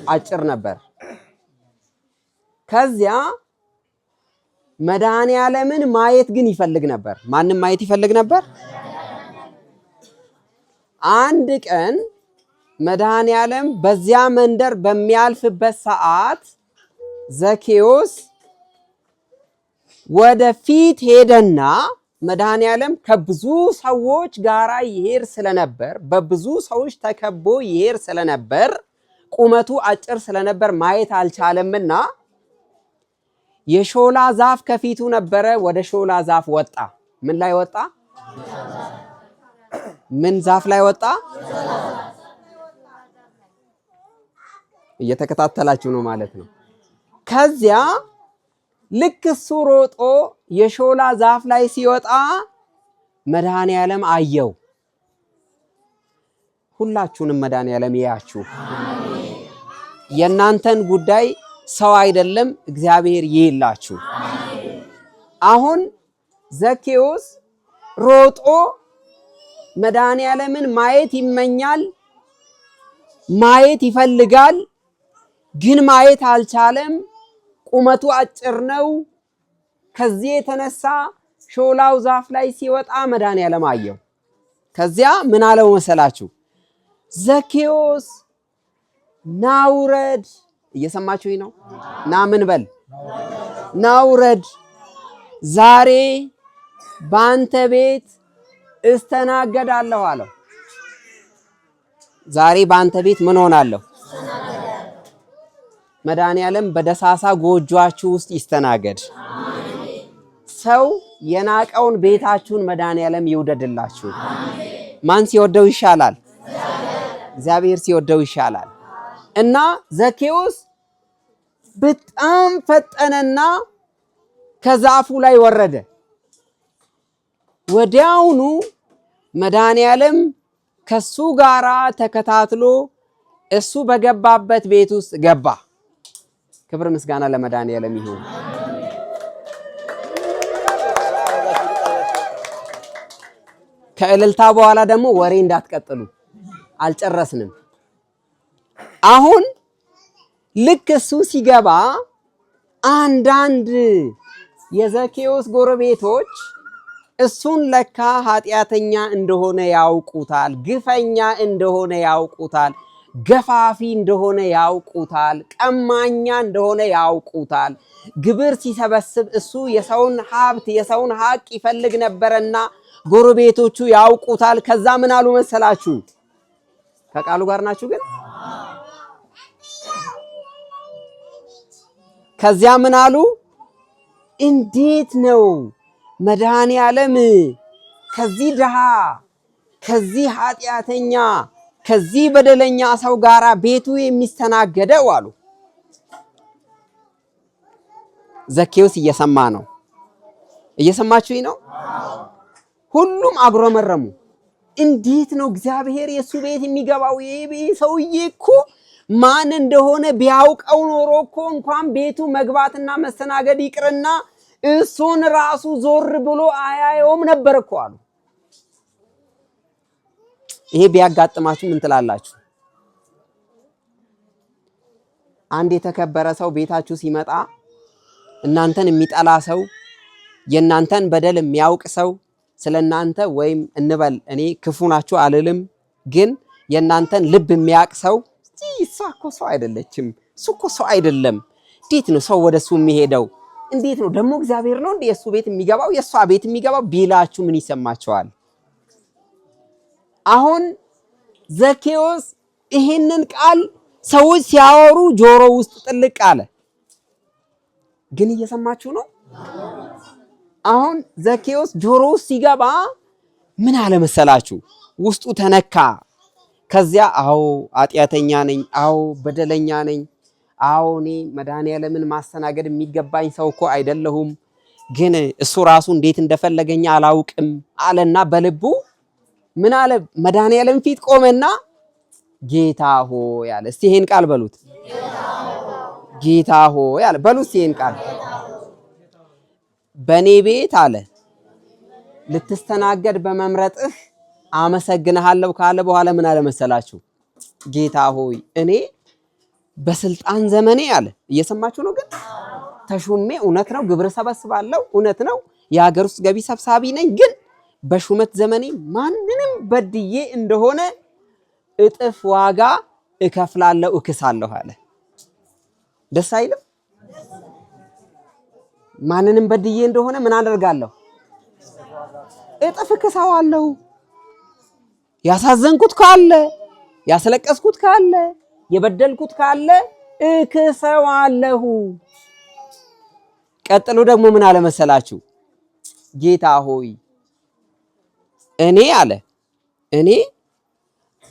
Speaker 4: አጭር ነበር። ከዚያ መድኃኔዓለምን ማየት ግን ይፈልግ ነበር። ማንም ማየት ይፈልግ ነበር? አንድ ቀን መድኃኔዓለም በዚያ መንደር በሚያልፍበት ሰዓት ዘኬዎስ ወደፊት ሄደና መድኃኔዓለም ከብዙ ሰዎች ጋር ይሄድ ስለነበር በብዙ ሰዎች ተከቦ ይሄድ ስለነበር ቁመቱ አጭር ስለነበር ማየት አልቻለምና የሾላ ዛፍ ከፊቱ ነበረ። ወደ ሾላ ዛፍ ወጣ። ምን ላይ ወጣ? ምን ዛፍ ላይ ወጣ? እየተከታተላችሁ ነው ማለት ነው። ከዚያ ልክ እሱ ሮጦ የሾላ ዛፍ ላይ ሲወጣ መድኃኔዓለም አየው። ሁላችሁንም መድኃኔዓለም ያያችሁ። የእናንተን ጉዳይ ሰው አይደለም እግዚአብሔር ይይላችሁ። አሁን ዘኬዎስ ሮጦ መድኃኔዓለምን ማየት ይመኛል፣ ማየት ይፈልጋል፣ ግን ማየት አልቻለም። ቁመቱ አጭር ነው። ከዚህ የተነሳ ሾላው ዛፍ ላይ ሲወጣ መድኃኔዓለም አየው። ከዚያ ምን አለው መሰላችሁ? ዘኬዎስ ናውረድ። እየሰማችሁኝ ነው? ና ምን በል ናውረድ፣ ዛሬ በአንተ ቤት እስተናገዳለሁ አለው። ዛሬ በአንተ ቤት ምን ሆናለሁ? መድኃኔዓለም በደሳሳ ጎጆአችሁ ውስጥ ይስተናገድ። ሰው የናቀውን ቤታችሁን መድኃኔዓለም ይውደድላችሁ። ማን ሲወደው ይሻላል? እግዚአብሔር ሲወደው ይሻላል። እና ዘኬዎስ በጣም ፈጠነና ከዛፉ ላይ ወረደ። ወዲያውኑ መድኃኔዓለም ከሱ ጋራ ተከታትሎ እሱ በገባበት ቤት ውስጥ ገባ። ክብር ምስጋና ለመድኃኔዓለም ይሁን። ከእልልታ በኋላ ደግሞ ወሬ እንዳትቀጥሉ፣ አልጨረስንም። አሁን ልክ እሱ ሲገባ አንዳንድ የዘኬዎስ ጎረቤቶች እሱን ለካ ኃጢአተኛ እንደሆነ ያውቁታል፣ ግፈኛ እንደሆነ ያውቁታል፣ ገፋፊ እንደሆነ ያውቁታል፣ ቀማኛ እንደሆነ ያውቁታል። ግብር ሲሰበስብ እሱ የሰውን ሀብት የሰውን ሀቅ ይፈልግ ነበርና ጎረቤቶቹ ያውቁታል። ከዛ ምን አሉ መሰላችሁ? ከቃሉ ጋር ናችሁ ግን? ከዚያ ምን አሉ? እንዴት ነው መድኃኔዓለም ከዚህ ድሃ፣ ከዚህ ኃጢአተኛ፣ ከዚህ በደለኛ ሰው ጋራ ቤቱ የሚስተናገደው አሉ። ዘኬዎስ እየሰማ ነው። እየሰማችሁኝ ነው? ሁሉም አጉረመረሙ። እንዴት ነው እግዚአብሔር የሱ ቤት የሚገባው? ይሄ ሰውዬ እኮ ማን እንደሆነ ቢያውቀው ኖሮ እኮ እንኳን ቤቱ መግባትና መስተናገድ ይቅርና እሱን ራሱ ዞር ብሎ አያየውም ነበር እኮ አሉ። ይሄ ቢያጋጥማችሁ ምን ትላላችሁ? አንድ የተከበረ ሰው ቤታችሁ ሲመጣ እናንተን የሚጠላ ሰው፣ የእናንተን በደል የሚያውቅ ሰው ስለናንተ ወይም እንበል እኔ ክፉ ናችሁ አልልም፣ ግን የእናንተን ልብ የሚያውቅ ሰው እሷ እኮ ሰው አይደለችም፣ እሱ እኮ ሰው አይደለም፣ እንዴት ነው ሰው ወደሱ የሚሄደው? እንዴት ነው ደግሞ እግዚአብሔር ነው እንዴ የሱ ቤት የሚገባው የሷ ቤት የሚገባው ቢላችሁ ምን ይሰማቸዋል? አሁን ዘኬዎስ ይሄንን ቃል ሰዎች ሲያወሩ ጆሮ ውስጥ ጥልቅ አለ። ግን እየሰማችሁ ነው? አሁን ዘኬዎስ ጆሮ ውስጥ ሲገባ ምን አለ መሰላችሁ? ውስጡ ተነካ። ከዚያ አዎ ኃጢአተኛ ነኝ፣ አዎ በደለኛ ነኝ፣ አዎ እኔ መድኃኒዓለምን ማስተናገድ የሚገባኝ ሰው እኮ አይደለሁም፣ ግን እሱ ራሱ እንዴት እንደፈለገኝ አላውቅም አለና በልቡ ምን አለ? መድኃኒዓለም ፊት ቆመና ጌታ ሆይ አለ። እስቲ ይሄን ቃል በሉት። ጌታ ሆይ አለ። በሉት ይሄን ቃል። በኔ ቤት አለ ልትስተናገድ በመምረጥህ አመሰግንሃለሁ ካለ በኋላ ምን አለ መሰላችሁ? ጌታ ሆይ እኔ በስልጣን ዘመኔ አለ። እየሰማችሁ ነው? ግን ተሹሜ እውነት ነው ግብር ሰበስባለሁ፣ እውነት ነው የሀገር ውስጥ ገቢ ሰብሳቢ ነኝ፣ ግን በሹመት ዘመኔ ማንንም በድዬ እንደሆነ እጥፍ ዋጋ እከፍላለሁ፣ እክሳለሁ አለ። ደስ አይልም? ማንንም በድዬ እንደሆነ ምን አደርጋለሁ? እጥፍ እክሳዋለሁ። ያሳዘንኩት ካለ፣ ያስለቀስኩት ካለ፣ የበደልኩት ካለ እክሰዋለሁ። ቀጥሎ ደግሞ ምን አለ መሰላችሁ? ጌታ ሆይ እኔ አለ እኔ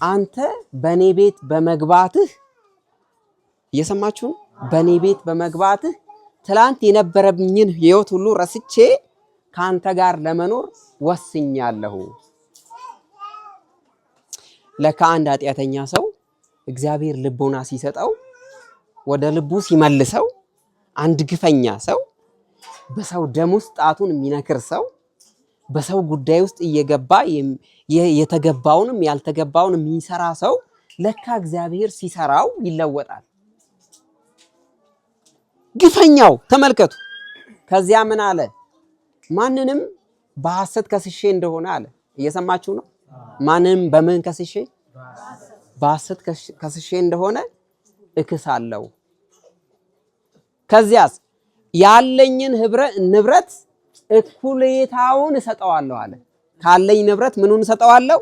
Speaker 4: አንተ በኔ ቤት በመግባትህ እየሰማችሁ በኔ ቤት በመግባትህ ትላንት የነበረብኝን ህይወት ሁሉ ረስቼ ካንተ ጋር ለመኖር ወስኛለሁ። ለካ አንድ ኃጢአተኛ ሰው እግዚአብሔር ልቦና ሲሰጠው ወደ ልቡ ሲመልሰው፣ አንድ ግፈኛ ሰው፣ በሰው ደም ውስጥ ጣቱን የሚነክር ሰው፣ በሰው ጉዳይ ውስጥ እየገባ የተገባውንም ያልተገባውን የሚሰራ ሰው ለካ እግዚአብሔር ሲሰራው ይለወጣል። ግፈኛው ተመልከቱ። ከዚያ ምን አለ? ማንንም በሐሰት ከስሼ እንደሆነ አለ። እየሰማችሁ ነው? ማንንም በምን ከስሼ? በሐሰት ከስሼ እንደሆነ እክሳለሁ። ከዚያስ ያለኝን ንብረት እኩሌታውን እሰጠዋለሁ አለ። ካለኝ ንብረት ምኑን እሰጠዋለሁ?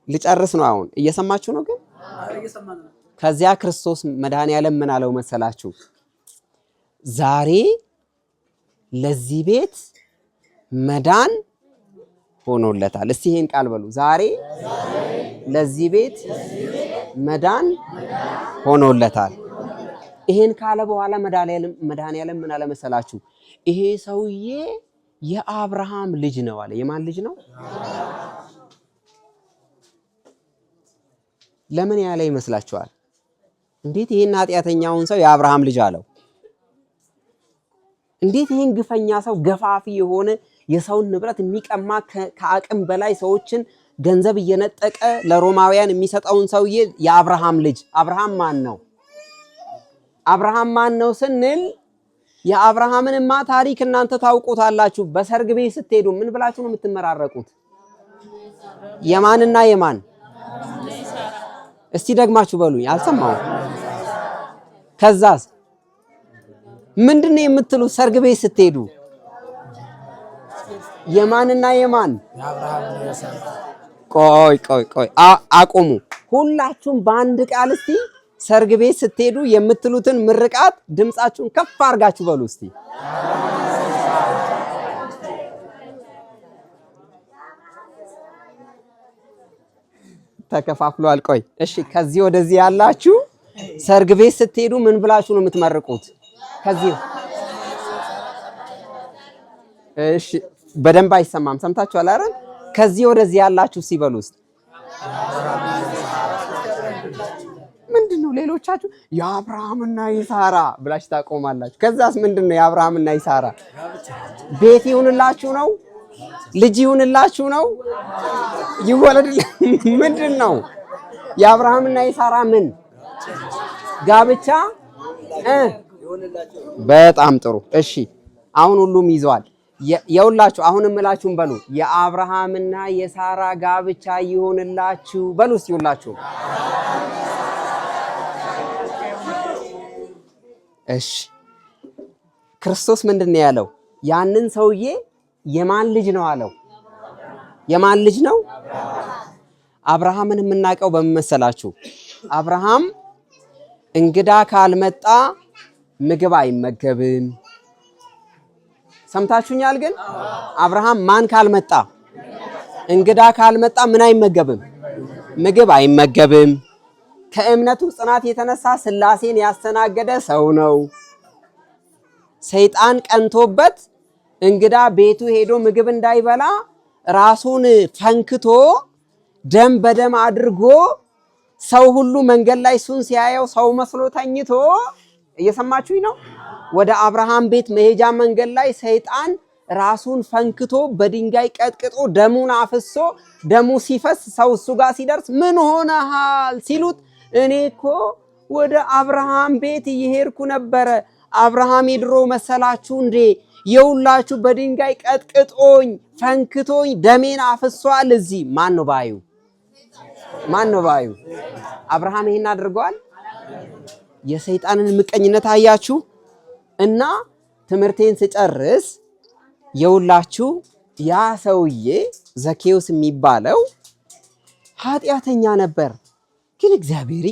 Speaker 4: ልጨርስ ነው አሁን። እየሰማችሁ ነው? ግን ከዚያ ክርስቶስ መድኃኒዓለም ምን አለው መሰላችሁ? ዛሬ ለዚህ ቤት መዳን ሆኖለታል። እስቲ ይሄን ቃል በሉ። ዛሬ ለዚህ ቤት መዳን ሆኖለታል። ይሄን ካለ በኋላ መድኃኒዓለም ምን አለ መሰላችሁ? ይሄ ሰውዬ የአብርሃም ልጅ ነው አለ። የማን ልጅ ነው? ለምን ያለ ይመስላችኋል? እንዴት ይሄን ኃጢአተኛውን ሰው የአብርሃም ልጅ አለው? እንዴት ይሄን ግፈኛ ሰው ገፋፊ የሆነ የሰውን ንብረት የሚቀማ ከአቅም በላይ ሰዎችን ገንዘብ እየነጠቀ ለሮማውያን የሚሰጠውን ሰውዬ የአብርሃም ልጅ? አብርሃም ማን ነው? አብርሃም ማን ነው ስንል የአብርሃምንማ ታሪክ እናንተ ታውቁታላችሁ። በሰርግ ቤት ስትሄዱ ምን ብላችሁ ነው የምትመራረቁት? የማንና የማን? እስቲ ደግማችሁ በሉኝ፣ አልሰማሁም። ከዛስ ምንድነው የምትሉት? ሰርግ ቤት ስትሄዱ የማንና የማን? ቆይ አቁሙ። ሁላችሁም በአንድ ቃል እስቲ ሰርግ ቤት ስትሄዱ የምትሉትን ምርቃት ድምጻችሁን ከፍ አድርጋችሁ በሉ እስቲ። ተከፋፍሏል። ቆይ እሺ፣ ከዚህ ወደዚህ ያላችሁ ሰርግ ቤት ስትሄዱ ምን ብላችሁ ነው የምትመርቁት? ከዚህ እሺ፣ በደንብ አይሰማም። ሰምታችኋል አይደል? ከዚህ ወደዚህ ያላችሁ ሲበሉ ውስጥ ምንድነው? ሌሎቻችሁ የአብርሃምና ይሳራ ብላችሁ ታቆማላችሁ። ከዛስ ምንድነው? የአብርሃምና ይሳራ ቤት ይሁንላችሁ ነው? ልጅ ይሁንላችሁ ነው? ይወለድልህ ምንድነው? የአብርሃምና ይሳራ ምን ጋብቻ በጣም ጥሩ። እሺ አሁን ሁሉም ይዘዋል። የውላችሁ አሁን እምላችሁም በሉ የአብርሃምና የሳራ ጋብቻ ይሆንላችሁ በሉ እስቲ ሁላችሁ። እሺ ክርስቶስ ምንድነው ያለው? ያንን ሰውዬ የማን ልጅ ነው አለው? የማን ልጅ ነው? አብርሃምን የምናውቀው በምን መሰላችሁ? አብርሃም እንግዳ ካልመጣ ምግብ አይመገብም። ሰምታችሁኛል? ግን አብርሃም ማን ካልመጣ እንግዳ ካልመጣ ምን አይመገብም? ምግብ አይመገብም። ከእምነቱ ጽናት የተነሳ ሥላሴን ያስተናገደ ሰው ነው። ሰይጣን ቀንቶበት እንግዳ ቤቱ ሄዶ ምግብ እንዳይበላ ራሱን ፈንክቶ ደም በደም አድርጎ ሰው ሁሉ መንገድ ላይ እሱን ሲያየው ሰው መስሎ ተኝቶ፣ እየሰማችሁኝ ነው? ወደ አብርሃም ቤት መሄጃ መንገድ ላይ ሰይጣን ራሱን ፈንክቶ በድንጋይ ቀጥቅጦ ደሙን አፍሶ ደሙ ሲፈስ ሰው እሱ ጋር ሲደርስ ምን ሆነሃል ሲሉት እኔ እኮ ወደ አብርሃም ቤት እየሄድኩ ነበረ። አብርሃም የድሮ መሰላችሁ እንዴ? የውላችሁ በድንጋይ ቀጥቅጦኝ ፈንክቶኝ ደሜን አፍሷል። እዚህ ማን ነው ባዩ? ማን ነው ባዩ? አብርሃም ይሄን አድርጓል? የሰይጣንን ምቀኝነት አያችሁ? እና ትምህርቴን ስጨርስ የውላችሁ ያ ሰውዬ ዘኬዎስ የሚባለው ኃጢአተኛ ነበር፣ ግን እግዚአብሔር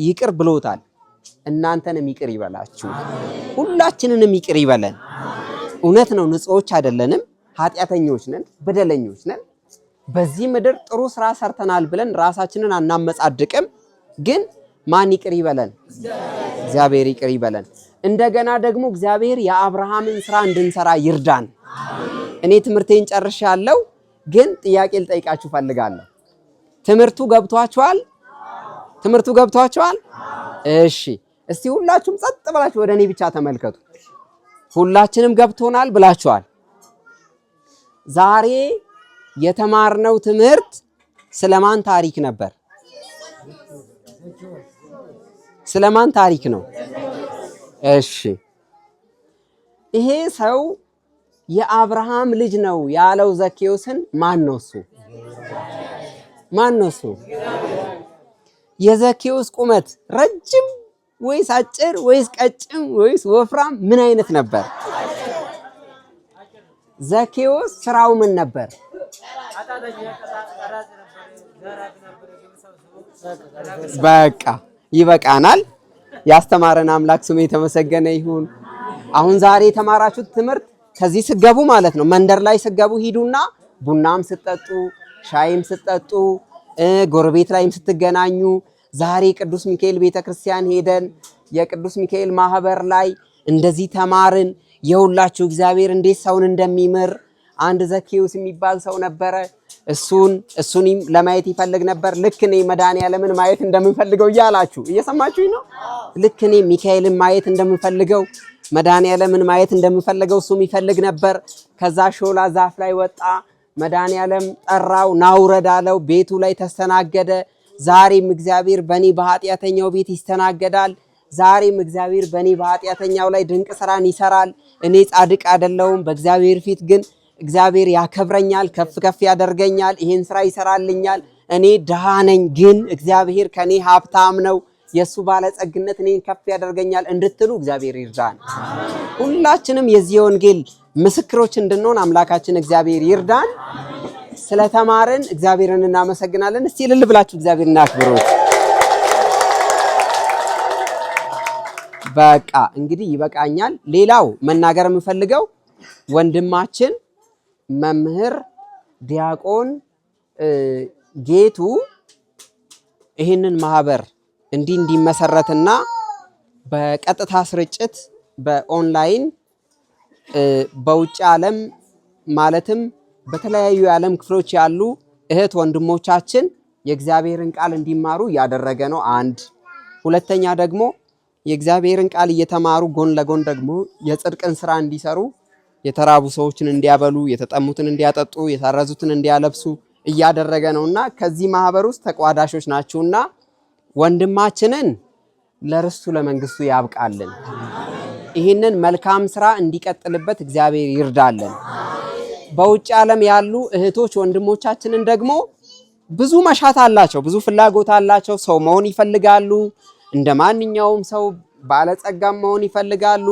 Speaker 4: ይቅር ብሎታል። እናንተንም ይቅር ይበላችሁ፣ ሁላችንንም ይቅር ይበለን። እውነት ነው፣ ንጹዎች አይደለንም፣ ኃጢአተኞች ነን፣ በደለኞች ነን። በዚህ ምድር ጥሩ ስራ ሰርተናል ብለን ራሳችንን አናመጻድቅም። ግን ማን ይቅር ይበለን? እግዚአብሔር ይቅር ይበለን። እንደገና ደግሞ እግዚአብሔር የአብርሃምን ስራ እንድንሰራ ይርዳን። እኔ ትምህርቴን ጨርሻለሁ፣ ግን ጥያቄ ልጠይቃችሁ ፈልጋለሁ። ትምህርቱ ገብቷችኋል? ትምህርቱ ገብቷችኋል? እሺ፣ እስቲ ሁላችሁም ጸጥ ብላችሁ ወደ እኔ ብቻ ተመልከቱ። ሁላችንም ገብቶናል ብላችኋል። ዛሬ የተማርነው ትምህርት ስለማን ታሪክ ነበር? ስለማን ታሪክ ነው? እሺ፣ ይሄ ሰው የአብርሃም ልጅ ነው ያለው ዘኬዎስን ማን ነው እሱ? ማን ነው እሱ? የዘኬዎስ ቁመት ረጅም ወይስ አጭር ወይስ ቀጭን ወይስ ወፍራም ምን አይነት ነበር? ዘኬዎስ ስራው ምን ነበር? በቃ ይበቃናል። ያስተማረን አምላክ ስሙ የተመሰገነ ይሁን። አሁን ዛሬ የተማራችሁት ትምህርት ከዚህ ስገቡ ማለት ነው፣ መንደር ላይ ስገቡ ሂዱና ቡናም ስትጠጡ ሻይም ስትጠጡ ጎረቤት ላይም ስትገናኙ፣ ዛሬ ቅዱስ ሚካኤል ቤተክርስቲያን ሄደን የቅዱስ ሚካኤል ማህበር ላይ እንደዚህ ተማርን። የሁላችሁ እግዚአብሔር እንዴት ሰውን እንደሚምር አንድ ዘኬዎስ የሚባል ሰው ነበረ። እሱን ለማየት ይፈልግ ነበር። ልክ እኔ መድኃኒዓለምን ማየት እንደምንፈልገው እያላችሁ እየሰማችሁኝ ነው። ልክ እኔ ሚካኤልን ማየት እንደምንፈልገው መድኃኒዓለምን ማየት እንደምንፈልገው እሱም ይፈልግ ነበር። ከዛ ሾላ ዛፍ ላይ ወጣ። መድኃኒዓለም ጠራው፣ ናውረድ አለው። ቤቱ ላይ ተስተናገደ። ዛሬም እግዚአብሔር በእኔ በኃጢአተኛው ቤት ይስተናገዳል። ዛሬም እግዚአብሔር በእኔ በኃጢአተኛው ላይ ድንቅ ስራን ይሰራል። እኔ ጻድቅ አይደለሁም፣ በእግዚአብሔር ፊት ግን እግዚአብሔር ያከብረኛል፣ ከፍ ከፍ ያደርገኛል፣ ይሄን ስራ ይሰራልኛል። እኔ ድሃ ነኝ፣ ግን እግዚአብሔር ከኔ ሀብታም ነው፣ የሱ ባለጸግነት እኔን ከፍ ያደርገኛል እንድትሉ እግዚአብሔር ይርዳን። ሁላችንም የዚህ ወንጌል ምስክሮች እንድንሆን አምላካችን እግዚአብሔር ይርዳን። ስለተማርን እግዚአብሔርን እናመሰግናለን። እስቲ እልል ብላችሁ እግዚአብሔርን አክብሩት። በቃ እንግዲህ ይበቃኛል። ሌላው መናገር የምፈልገው ወንድማችን መምህር ዲያቆን ጌቱ ይህንን ማህበር እንዲመሰረትና በቀጥታ ስርጭት በኦንላይን በውጭ ዓለም ማለትም በተለያዩ የዓለም ክፍሎች ያሉ እህት ወንድሞቻችን የእግዚአብሔርን ቃል እንዲማሩ እያደረገ ነው። አንድ ሁለተኛ ደግሞ የእግዚአብሔርን ቃል እየተማሩ ጎን ለጎን ደግሞ የጽድቅን ስራ እንዲሰሩ፣ የተራቡ ሰዎችን እንዲያበሉ፣ የተጠሙትን እንዲያጠጡ፣ የታረዙትን እንዲያለብሱ እያደረገ ነውና ከዚህ ማህበር ውስጥ ተቋዳሾች ናችሁና ወንድማችንን ለርስቱ ለመንግስቱ ያብቃልን። ይህንን መልካም ስራ እንዲቀጥልበት እግዚአብሔር ይርዳልን። በውጭ ዓለም ያሉ እህቶች ወንድሞቻችንን ደግሞ ብዙ መሻት አላቸው፣ ብዙ ፍላጎት አላቸው። ሰው መሆን ይፈልጋሉ። እንደ ማንኛውም ሰው ባለጸጋም መሆን ይፈልጋሉ።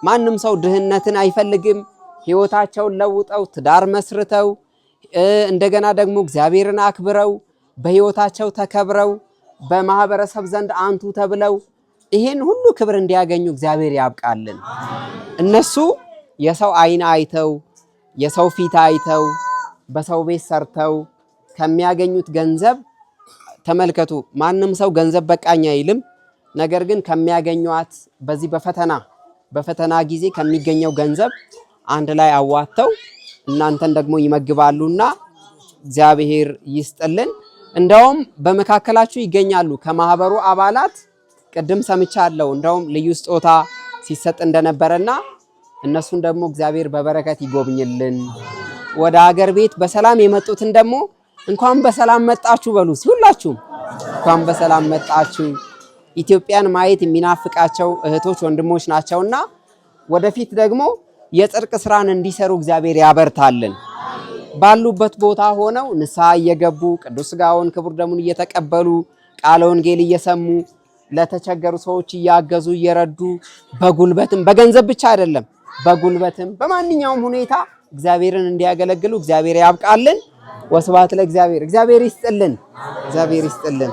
Speaker 4: ማንም ሰው ድህነትን አይፈልግም። ህይወታቸውን ለውጠው ትዳር መስርተው እንደገና ደግሞ እግዚአብሔርን አክብረው በህይወታቸው ተከብረው በማህበረሰብ ዘንድ አንቱ ተብለው ይሄን ሁሉ ክብር እንዲያገኙ እግዚአብሔር ያብቃልን። እነሱ የሰው አይን አይተው የሰው ፊት አይተው በሰው ቤት ሰርተው ከሚያገኙት ገንዘብ ተመልከቱ። ማንም ሰው ገንዘብ በቃኝ አይልም። ነገር ግን ከሚያገኙት በዚህ በፈተና ጊዜ ከሚገኘው ገንዘብ አንድ ላይ አዋተው እናንተን ደግሞ ይመግባሉና እግዚአብሔር ይስጥልን። እንደውም በመካከላችሁ ይገኛሉ ከማህበሩ አባላት ቅድም ሰምቻለሁ። እንደውም ልዩ ስጦታ ሲሰጥ እንደነበረና እነሱን ደግሞ እግዚአብሔር በበረከት ይጎብኝልን። ወደ ሀገር ቤት በሰላም የመጡትን ደግሞ እንኳን በሰላም መጣችሁ በሉ። ሁላችሁም እንኳን በሰላም መጣችሁ። ኢትዮጵያን ማየት የሚናፍቃቸው እህቶች ወንድሞች ናቸውና ወደፊት ደግሞ የጽድቅ ስራን እንዲሰሩ እግዚአብሔር ያበርታልን። ባሉበት ቦታ ሆነው ንስሐ እየገቡ ቅዱስ ሥጋውን ክቡር ደሙን እየተቀበሉ ቃለ ወንጌል እየሰሙ ለተቸገሩ ሰዎች እያገዙ እየረዱ በጉልበትም በገንዘብ ብቻ አይደለም በጉልበትም በማንኛውም ሁኔታ እግዚአብሔርን እንዲያገለግሉ እግዚአብሔር ያብቃልን። ወስብሐት ለእግዚአብሔር። እግዚአብሔር ይስጥልን። እግዚአብሔር ይስጥልን።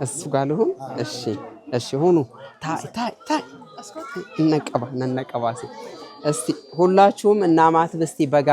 Speaker 4: እሱ ጋር ልሁን። እሺ ሁኑ። ታይ እነቀባ እስቲ ሁላችሁም እናማት እስቲ በጋ